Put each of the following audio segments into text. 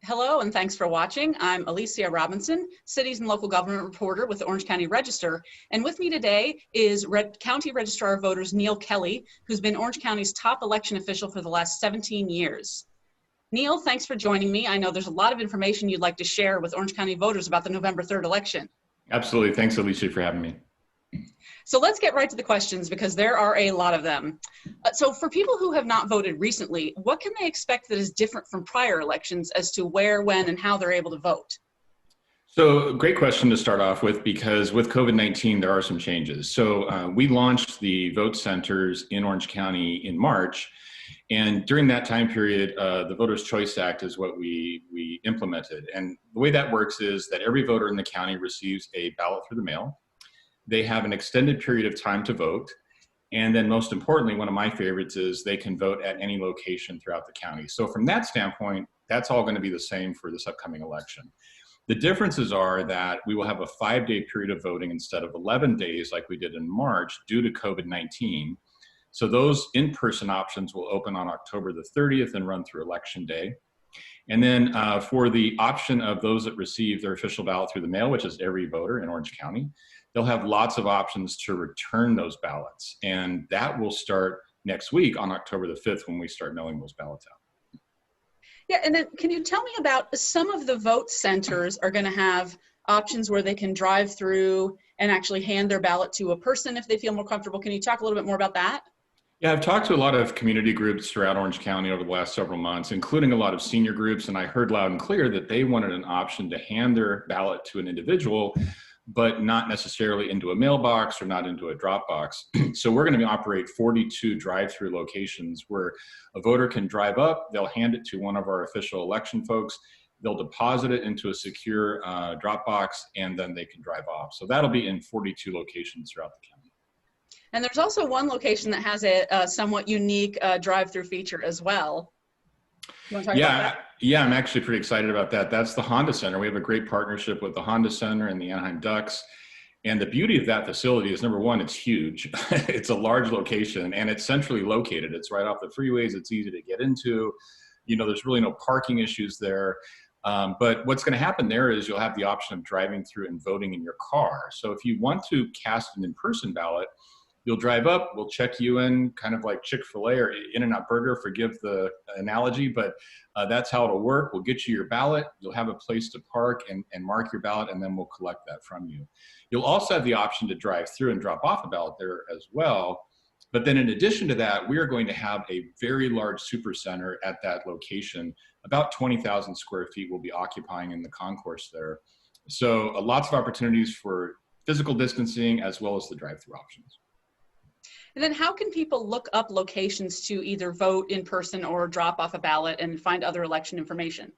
Hello, and thanks for watching. I'm Alicia Robinson, Cities and Local Government Reporter with the Orange County Register. And with me today is County Registrar of Voters Neal Kelley, who's been Orange County's top election official for the last 17 years. Neal, thanks for joining me. I know there's a lot of information you'd like to share with Orange County voters about the November 3rd election. Absolutely. Thanks, Alicia, for having me. So let's get right to the questions because there are a lot of them. So for people who have not voted recently, what can they expect that is different from prior elections as to where, when, and how they're able to vote? So great question to start off with, because with COVID-19, there are some changes. So we launched the vote centers in Orange County in March. And during that time period, the Voters' Choice Act is what we implemented. And the way that works is that every voter in the county receives a ballot through the mail. They have an extended period of time to vote. And then most importantly, one of my favorites is they can vote at any location throughout the county. So from that standpoint, that's all going to be the same for this upcoming election. The differences are that we will have a 5-day period of voting instead of 11 days like we did in March due to COVID-19. So those in-person options will open on October the 30th and run through Election Day. And then for the option of those that receive their official ballot through the mail, which is every voter in Orange County, they'll have lots of options to return those ballots. And that will start next week on October the 5th when we start mailing those ballots out. Yeah, and then can you tell me about some of the vote centers are going to have options where they can drive through and actually hand their ballot to a person if they feel more comfortable. Can you talk a little bit more about that? Yeah, I've talked to a lot of community groups throughout Orange County over the last several months, including a lot of senior groups, and I heard loud and clear that they wanted an option to hand their ballot to an individual, but not necessarily into a mailbox or not into a drop box. So we're going to operate 42 drive-through locations where a voter can drive up, they'll hand it to one of our official election folks, they'll deposit it into a secure drop box, and then they can drive off. So that'll be in 42 locations throughout the county. And there's also one location that has a somewhat unique drive-through feature as well. You want to talk about that? Yeah, I'm actually pretty excited about that. That's the Honda Center. We have a great partnership with the Honda Center and the Anaheim Ducks. And the beauty of that facility is, number one, it's huge. It's a large location and it's centrally located. It's right off the freeways. It's easy to get into. You know, there's really no parking issues there. But what's going to happen there is you'll have the option of driving through and voting in your car. So if you want to cast an in-person ballot, you'll drive up, we'll check you in, kind of like Chick-fil-A or In-N-Out Burger, forgive the analogy, but that's how it'll work. We'll get you your ballot, you'll have a place to park and mark your ballot, and then we'll collect that from you. You'll also have the option to drive through and drop off a ballot there as well. But then in addition to that, we are going to have a very large super center at that location. About 20,000 square feet we'll be occupying in the concourse there. So lots of opportunities for physical distancing as well as the drive-through options. And then how can people look up locations to either vote in person or drop off a ballot and find other election information?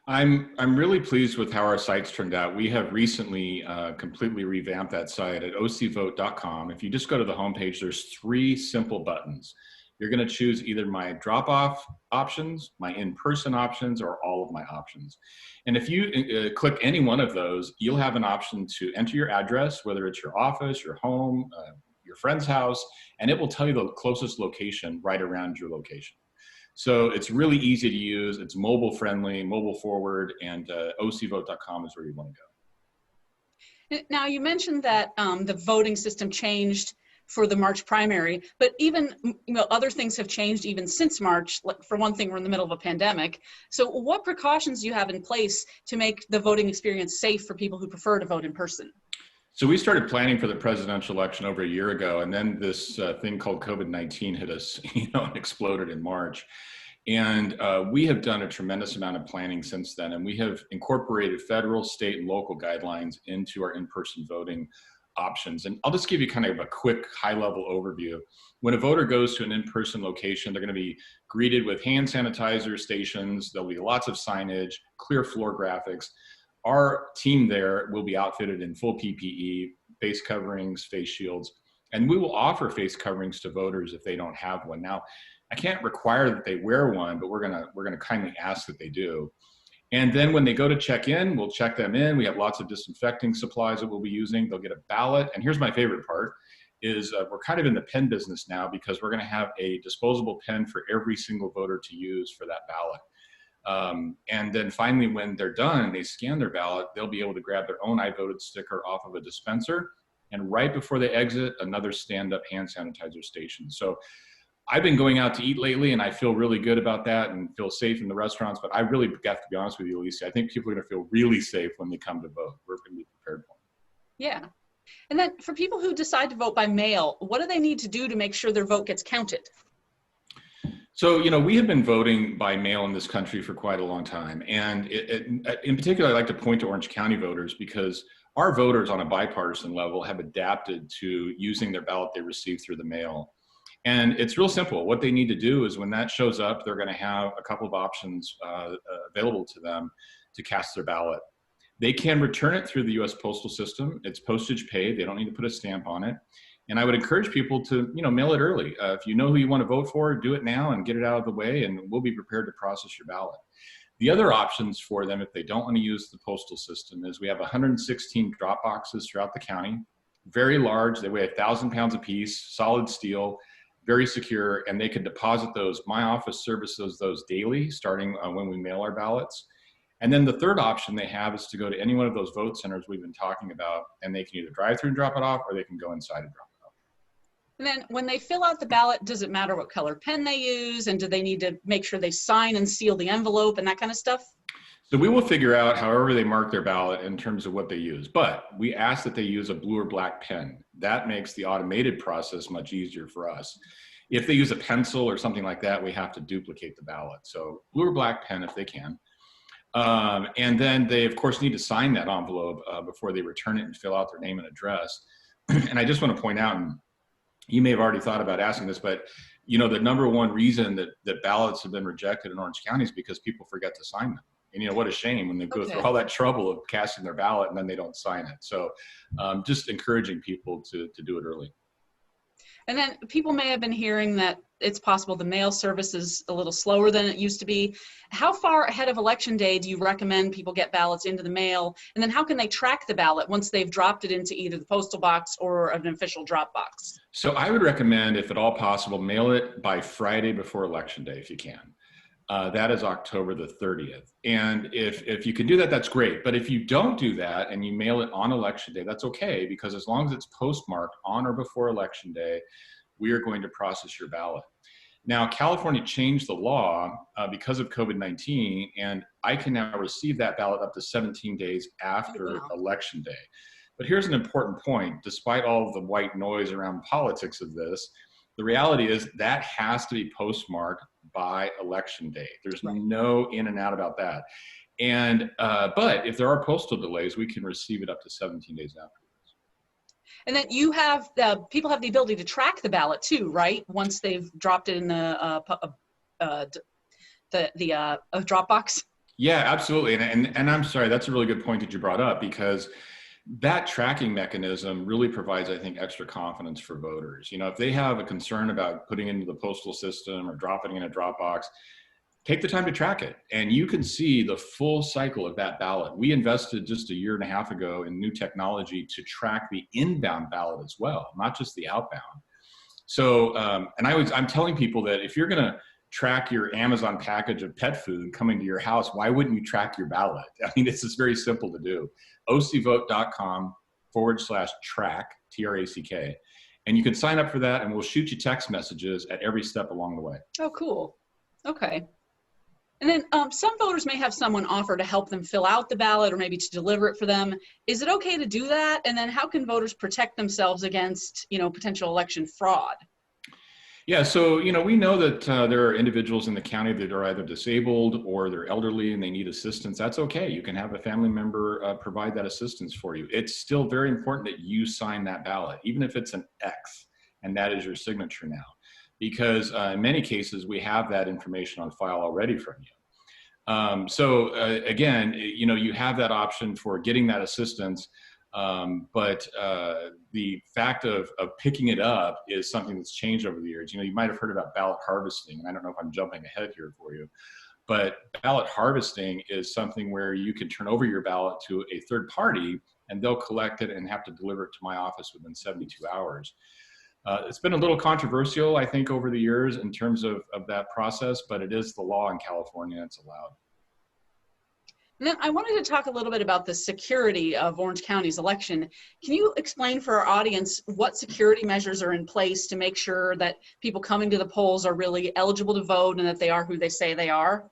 I'm really pleased with how our site's turned out. We have recently completely revamped that site at ocvote.com. If you just go to the homepage, there's 3 simple buttons. You're going to choose either my drop-off options, my in-person options, or all of my options. And if you click any one of those, you'll have an option to enter your address, whether it's your office, your home, your friend's house, and it will tell you the closest location right around your location. So it's really easy to use, it's mobile friendly, mobile forward, and ocvote.com is where you want to go. Now you mentioned that the voting system changed for the March primary, but even other things have changed even since March. For one thing, we're in the middle of a pandemic. So what precautions do you have in place to make the voting experience safe for people who prefer to vote in person? So we started planning for the presidential election over a year ago, and then this thing called COVID-19 hit us, and exploded in March. And we have done a tremendous amount of planning since then, and we have incorporated federal, state, and local guidelines into our in-person voting options. And I'll just give you kind of a quick high-level overview. When a voter goes to an in-person location, they're going to be greeted with hand sanitizer stations. There'll be lots of signage, clear floor graphics. Our team there will be outfitted in full PPE, face coverings, face shields, and we will offer face coverings to voters if they don't have one. Now, I can't require that they wear one, but we're gonna kindly ask that they do. And then when they go to check in, we'll check them in. We have lots of disinfecting supplies that we'll be using. They'll get a ballot, and here's my favorite part, is we're kind of in the pen business now because we're gonna have a disposable pen for every single voter to use for that ballot. And then finally, when they're done and they scan their ballot, they'll be able to grab their own I voted sticker off of a dispenser. And right before they exit, another stand-up hand sanitizer station. So I've been going out to eat lately, and I feel really good about that and feel safe in the restaurants. But I really have to be honest with you, Alicia, I think people are going to feel really safe when they come to vote. We're going to be prepared for them. Yeah. And then for people who decide to vote by mail, what do they need to do to make sure their vote gets counted? So, we have been voting by mail in this country for quite a long time. And in particular, I'd like to point to Orange County voters because our voters on a bipartisan level have adapted to using their ballot they receive through the mail. And it's real simple. What they need to do is when that shows up, they're going to have a couple of options available to them to cast their ballot. They can return it through the U.S. postal system. It's postage paid. They don't need to put a stamp on it. And I would encourage people to, mail it early. If you know who you want to vote for, do it now and get it out of the way, and we'll be prepared to process your ballot. The other options for them, if they don't want to use the postal system, is we have 116 drop boxes throughout the county, very large. They weigh 1,000 pounds apiece, solid steel, very secure, and they can deposit those. My office services those daily, starting when we mail our ballots. And then the third option they have is to go to any one of those vote centers we've been talking about, and they can either drive through and drop it off, or they can go inside and drop it off. And then when they fill out the ballot, does it matter what color pen they use? And do they need to make sure they sign and seal the envelope and that kind of stuff? So we will figure out however they mark their ballot in terms of what they use. But we ask that they use a blue or black pen. That makes the automated process much easier for us. If they use a pencil or something like that, we have to duplicate the ballot. So blue or black pen if they can. And then they, of course, need to sign that envelope before they return it and fill out their name and address. And I just want to point out, and you may have already thought about asking this, but the number one reason that ballots have been rejected in Orange County is because people forget to sign them. And what a shame when they go through all that trouble of casting their ballot and then they don't sign it. So just encouraging people to do it early. And then people may have been hearing that it's possible the mail service is a little slower than it used to be. How far ahead of Election Day do you recommend people get ballots into the mail? And then how can they track the ballot once they've dropped it into either the postal box or an official drop box? So I would recommend, if at all possible, mail it by Friday before Election Day if you can. That is October the 30th. And if you can do that, that's great. But if you don't do that and you mail it on Election Day, that's okay, because as long as it's postmarked on or before Election Day, we are going to process your ballot. Now, California changed the law because of COVID-19, and I can now receive that ballot up to 17 days after Election Day. But here's an important point. Despite all of the white noise around politics of this, the reality is that has to be postmarked by Election Day. There's no in and out about that. And but if there are postal delays, we can receive it up to 17 days afterwards. And then you have people have the ability to track the ballot too, right? Once they've dropped it in the Dropbox. Yeah, absolutely. And I'm sorry, that's a really good point that you brought up, because that tracking mechanism really provides, I think, extra confidence for voters. If they have a concern about putting it into the postal system or dropping in a Dropbox, take the time to track it. And you can see the full cycle of that ballot. We invested just a year and a half ago in new technology to track the inbound ballot as well, not just the outbound. So, and I'm telling people that if you're going to track your Amazon package of pet food coming to your house, why wouldn't you track your ballot? I mean, it's just very simple to do. ocvote.com/track, TRACK. And you can sign up for that, and we'll shoot you text messages at every step along the way. Oh, cool. Okay. And then some voters may have someone offer to help them fill out the ballot or maybe to deliver it for them. Is it okay to do that? And then how can voters protect themselves against, potential election fraud? Yeah, so, we know that there are individuals in the county that are either disabled or they're elderly and they need assistance. That's okay. You can have a family member provide that assistance for you. It's still very important that you sign that ballot, even if it's an X, and that is your signature now. Because in many cases, we have that information on file already from you. So again, you have that option for getting that assistance. But the fact of picking it up is something that's changed over the years. You might have heard about ballot harvesting, and I don't know if I'm jumping ahead here for you, but ballot harvesting is something where you can turn over your ballot to a third party and they'll collect it and have to deliver it to my office within 72 hours. It's been a little controversial, I think, over the years in terms of that process, but it is the law in California. It's allowed. And then I wanted to talk a little bit about the security of Orange County's election. Can you explain for our audience what security measures are in place to make sure that people coming to the polls are really eligible to vote and that they are who they say they are?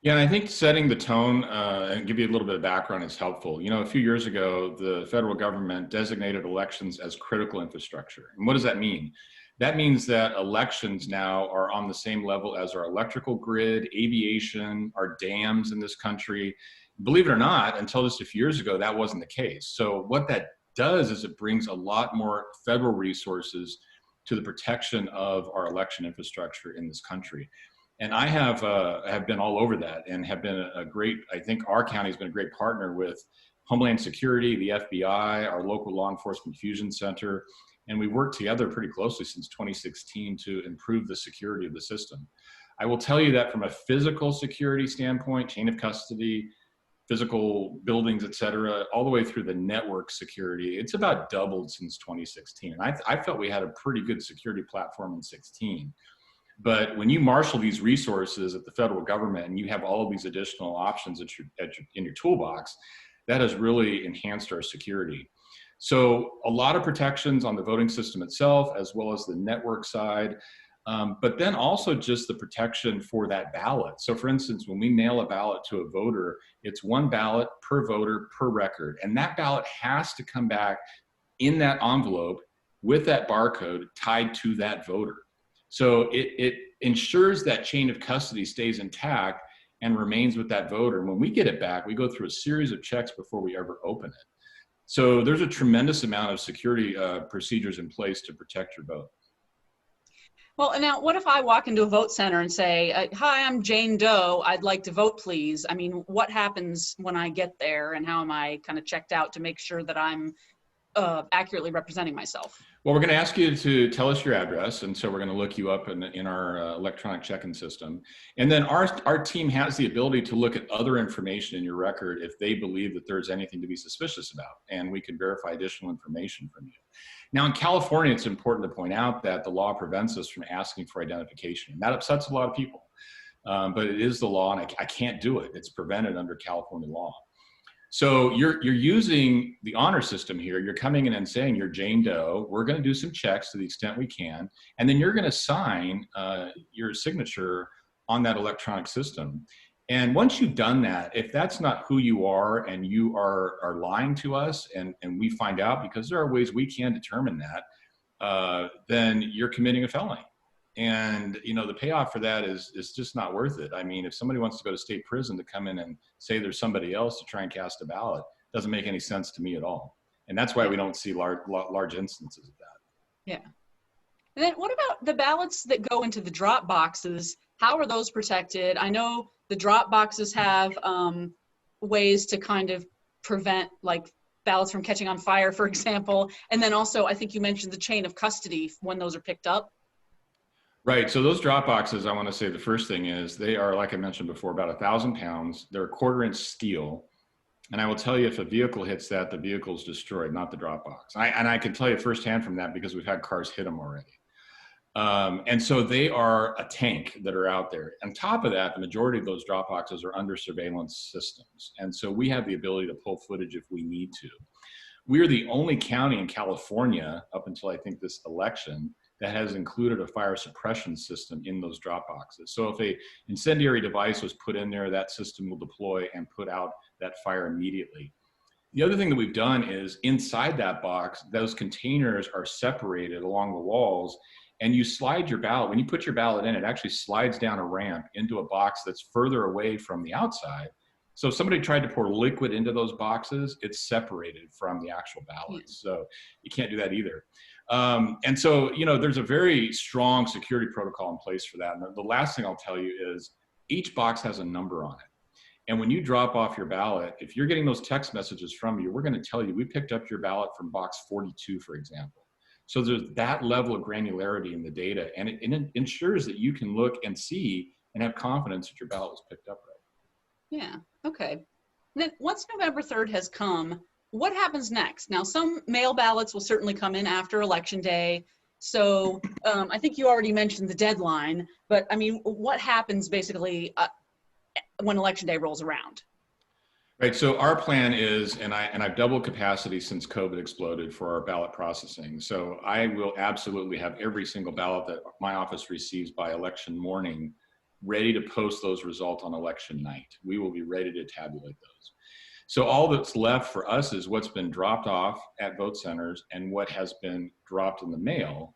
Yeah, and I think setting the tone and give you a little bit of background is helpful. You know, a few years ago, the federal government designated elections as critical infrastructure. And what does that mean? That means that elections now are on the same level as our electrical grid, aviation, our dams in this country. Believe it or not, until just a few years ago, that wasn't the case. So what that does is it brings a lot more federal resources to the protection of our election infrastructure in this country. And I have been all over that and have been a great, I think our county has been a great partner with Homeland Security, the FBI, our local law enforcement fusion center, and we worked together pretty closely since 2016 to improve the security of the system. I will tell you that from a physical security standpoint, chain of custody, physical buildings, et cetera, all the way through the network security, it's about doubled since 2016. And I felt we had a pretty good security platform in 16. But when you marshal these resources at the federal government and you have all of these additional options in your toolbox, that has really enhanced our security. So a lot of protections on the voting system itself, as well as the network side, but then also just the protection for that ballot. So for instance, when we mail a ballot to a voter, it's one ballot per voter per record. And that ballot has to come back in that envelope with that barcode tied to that voter. So it ensures that chain of custody stays intact and remains with that voter. And when we get it back, we go through a series of checks before we ever open it. So there's a tremendous amount of security procedures in place to protect your vote. Well, and now what if I walk into a vote center and say, hi, I'm Jane Doe, I'd like to vote, please? I mean, what happens when I get there and how am I kind of checked out to make sure that I'm accurately representing myself? Well, we're going to ask you to tell us your address, and so we're going to look you up in our electronic check-in system. And then our team has the ability to look at other information in your record if they believe that there's anything to be suspicious about, and we can verify additional information from you. Now, in California, it's important to point out that the law prevents us from asking for identification, and that upsets a lot of people. But it is the law, and I can't do it. It's prevented under California law. So you're using the honor system here. You're coming in and saying you're Jane Doe. We're going to do some checks to the extent we can, and then you're going to sign your signature on that electronic system. And once you've done that, if that's not who you are and you are lying to us, and we find out, because there are ways we can determine that, then you're committing a felony. And you know, the payoff for that is just not worth it. I mean, if somebody wants to go to state prison to come in and say there's somebody else to try and cast a ballot, doesn't make any sense to me at all. And that's why we don't see large instances of that. Yeah. And then what about the ballots that go into the drop boxes? How are those protected? I know the drop boxes have ways to kind of prevent like ballots from catching on fire, for example. And then also, I think you mentioned the chain of custody when those are picked up. Right. So those drop boxes, I want to say the first thing is they are, like I mentioned before, about 1,000 pounds. They're 1/4-inch steel. And I will tell you, if a vehicle hits that, the vehicle is destroyed, not the drop box. And I can tell you firsthand from that because we've had cars hit them already. And so they are a tank that are out there. On top of that, the majority of those drop boxes are under surveillance systems. And so we have the ability to pull footage if we need to. We're the only county in California, up until I think this election, that has included a fire suppression system in those drop boxes. So if a incendiary device was put in there, that system will deploy and put out that fire immediately. The other thing that we've done is inside that box, those containers are separated along the walls, and you slide your ballot. When you put your ballot in, it actually slides down a ramp into a box that's further away from the outside. So if somebody tried to pour liquid into those boxes, it's separated from the actual ballots. So you can't do that either. And so, you know, there's a very strong security protocol in place for that. And the last thing I'll tell you is each box has a number on it. And when you drop off your ballot, if you're getting those text messages from you, we're going to tell you, we picked up your ballot from box 42, for example. So there's that level of granularity in the data, and it ensures that you can look and see and have confidence that your ballot was picked up right. Yeah, okay. Then once November 3rd has come, what happens next? Now, some mail ballots will certainly come in after Election Day. So I think you already mentioned the deadline, but I mean, what happens basically when Election Day rolls around? Right. So our plan is, and I've doubled capacity since COVID exploded for our ballot processing. So I will absolutely have every single ballot that my office receives by election morning ready to post those results on election night. We will be ready to tabulate those. So all that's left for us is what's been dropped off at vote centers and what has been dropped in the mail.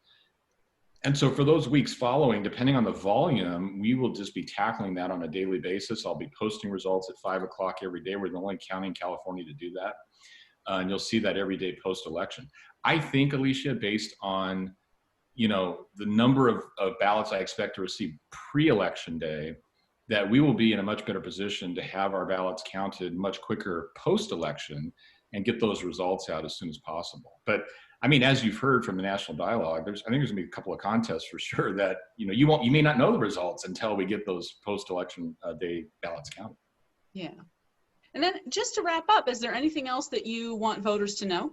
And so for those weeks following, depending on the volume, we will just be tackling that on a daily basis. I'll be posting results at 5 o'clock every day. We're the only county in California to do that. And you'll see that every day post-election. I think, Alicia, based on, the number of ballots I expect to receive pre-election day, that we will be in a much better position to have our ballots counted much quicker post-election and get those results out as soon as possible. But I mean, as you've heard from the national dialogue, I think there's gonna be a couple of contests for sure that, you may not know the results until we get those post-election day ballots counted. Yeah. And then just to wrap up, is there anything else that you want voters to know?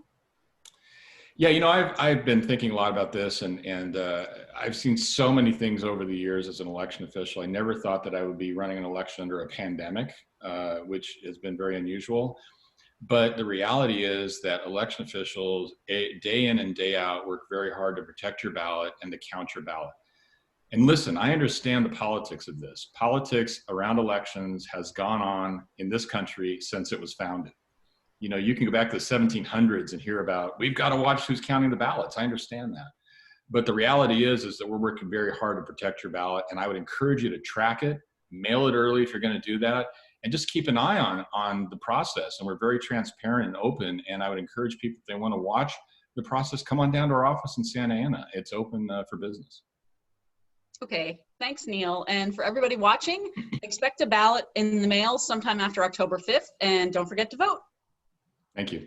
Yeah, I've been thinking a lot about this, and I've seen so many things over the years as an election official. I never thought that I would be running an election under a pandemic, which has been very unusual. But the reality is that election officials, day in and day out, work very hard to protect your ballot and to count your ballot. And listen, I understand the politics of this. Politics around elections has gone on in this country since it was founded. You can go back to the 1700s and hear about, we've got to watch who's counting the ballots. I understand that. But the reality is that we're working very hard to protect your ballot. And I would encourage you to track it, mail it early if you're going to do that, and just keep an eye on the process. And we're very transparent and open. And I would encourage people, if they want to watch the process, come on down to our office in Santa Ana. It's open for business. Okay, thanks, Neal. And for everybody watching, expect a ballot in the mail sometime after October 5th. And don't forget to vote. Thank you.